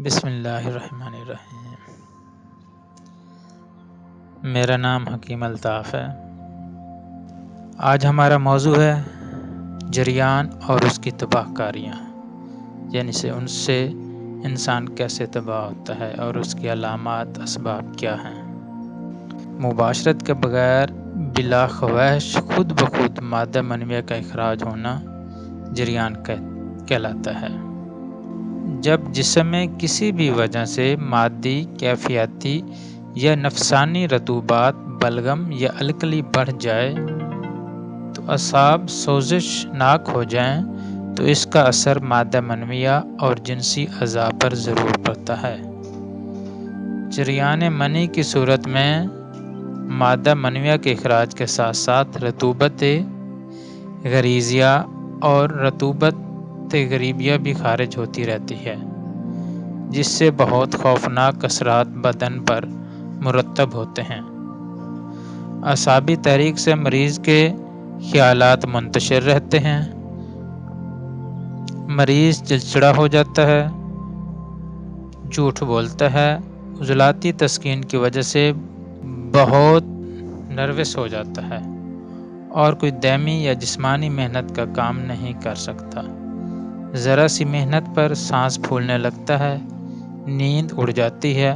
بسم اللہ الرحمن الرحیم۔ میرا نام حکیم الطاف ہے۔ آج ہمارا موضوع ہے جریان اور اس کی تباہ کاریاں، یعنی ان سے انسان کیسے تباہ ہوتا ہے اور اس کی علامات اسباب کیا ہیں۔ مباشرت کے بغیر بلا خواہش خود بخود مادہ منویہ کا اخراج ہونا جریان کہلاتا ہے۔ جب جسم میں کسی بھی وجہ سے مادی، کیفیاتی یا نفسانی رطوبات بلغم یا الکلی بڑھ جائے تو اعصاب سوزش ناک ہو جائیں تو اس کا اثر مادہ منویہ اور جنسی اعضاء پر ضرور پڑتا ہے۔ جریان منی کی صورت میں مادہ منویہ کے اخراج کے ساتھ ساتھ رطوبت غریزیہ اور رطوبت غریبیہ بھی خارج ہوتی رہتی ہے، جس سے بہت خوفناک اثرات بدن پر مرتب ہوتے ہیں۔ اعصابی تحریک سے مریض کے خیالات منتشر رہتے ہیں، مریض چڑچڑا ہو جاتا ہے، جھوٹ بولتا ہے، عضلاتی تسکین کی وجہ سے بہت نروس ہو جاتا ہے اور کوئی دائمی یا جسمانی محنت کا کام نہیں کر سکتا۔ ذرا سی محنت پر سانس پھولنے لگتا ہے، نیند اڑ جاتی ہے،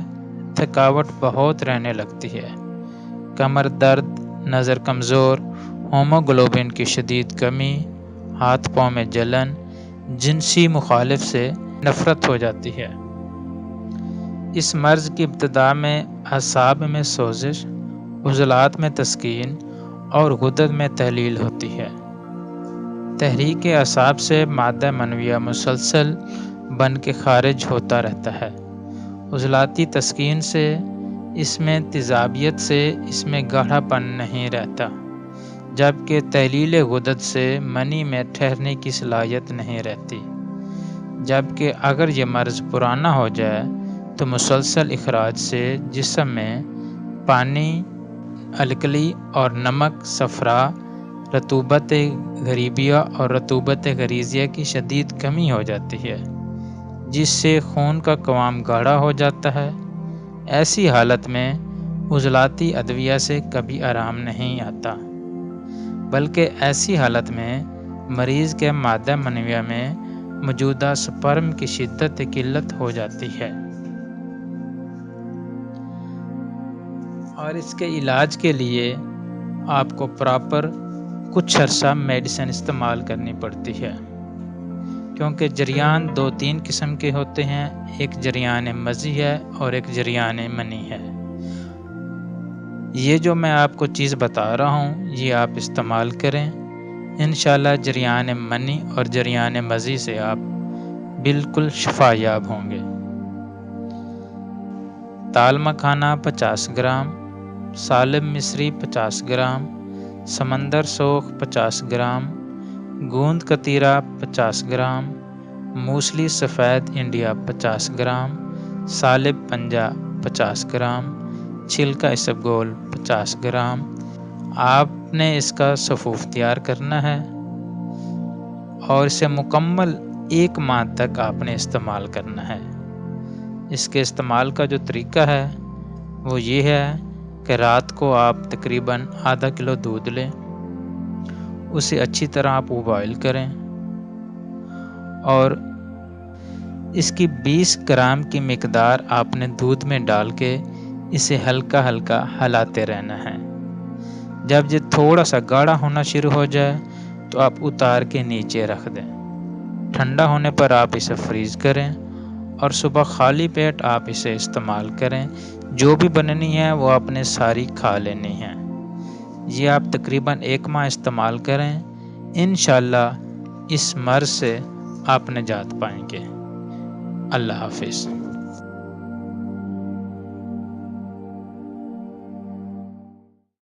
تھکاوٹ بہت رہنے لگتی ہے، کمر درد، نظر کمزور، ہیموگلوبن کی شدید کمی، ہاتھ پاؤں میں جلن، جنسی مخالف سے نفرت ہو جاتی ہے۔ اس مرض کی ابتدا میں اعصاب میں سوزش، عضلات میں تسکین اور غدد میں تحلیل ہوتی ہے۔ تحریک اعصاب سے مادہ منویہ مسلسل بن کے خارج ہوتا رہتا ہے۔ عضلاتی تسکین سے، اس میں تیزابیت سے اس میں گاڑھا پن نہیں رہتا، جبکہ تحلیل غدد سے منی میں ٹھہرنے کی صلاحیت نہیں رہتی، جبکہ اگر یہ مرض پرانا ہو جائے تو مسلسل اخراج سے جسم میں پانی، الکلی اور نمک صفرا، رطوبت غریبیہ اور رطوبت غریزیہ کی شدید کمی ہو جاتی ہے، جس سے خون کا قوام گاڑھا ہو جاتا ہے۔ ایسی حالت میں عضلاتی ادویہ سے کبھی آرام نہیں آتا، بلکہ ایسی حالت میں مریض کے مادہ منویہ میں موجودہ سپرم کی شدت قلت ہو جاتی ہے، اور اس کے علاج کے لیے آپ کو پراپر کچھ عرصہ میڈیسن استعمال کرنی پڑتی ہے، کیونکہ جریان 2-3 قسم کے ہوتے ہیں، ایک جریان مزی ہے اور ایک جریان منی ہے۔ یہ جو میں آپ کو چیز بتا رہا ہوں یہ آپ استعمال کریں، انشاءاللہ جریان منی اور جریان مزی سے آپ بالکل شفا یاب ہوں گے۔ تال مکھانا 50 گرام، سالب مصری 50 گرام، سمندر سوخ 50 گرام، گوند کتیرا 50 گرام، موسلی سفید انڈیا 50 گرام، سالب پنجہ 50 گرام، چھلکا اسبگول 50 گرام۔ آپ نے اس کا سفوف تیار کرنا ہے اور اسے مکمل 1 ماہ تک آپ نے استعمال کرنا ہے۔ اس کے استعمال کا جو طریقہ ہے وہ یہ ہے کہ رات کو آپ تقریباً ½ کلو دودھ لیں، اسے اچھی طرح آپ بوائل کریں اور اس کی 20 گرام کی مقدار آپ نے دودھ میں ڈال کے اسے ہلکا ہلکا ہلاتے رہنا ہے۔ جب یہ تھوڑا سا گاڑھا ہونا شروع ہو جائے تو آپ اتار کے نیچے رکھ دیں، ٹھنڈا ہونے پر آپ اسے فریز کریں اور صبح خالی پیٹ آپ اسے استعمال کریں۔ جو بھی بننی ہے وہ آپ نے ساری کھا لینی ہے۔ یہ آپ تقریباً 1 ماہ استعمال کریں، انشاءاللہ اس مرض سے آپ نجات پائیں گے۔ اللہ حافظ۔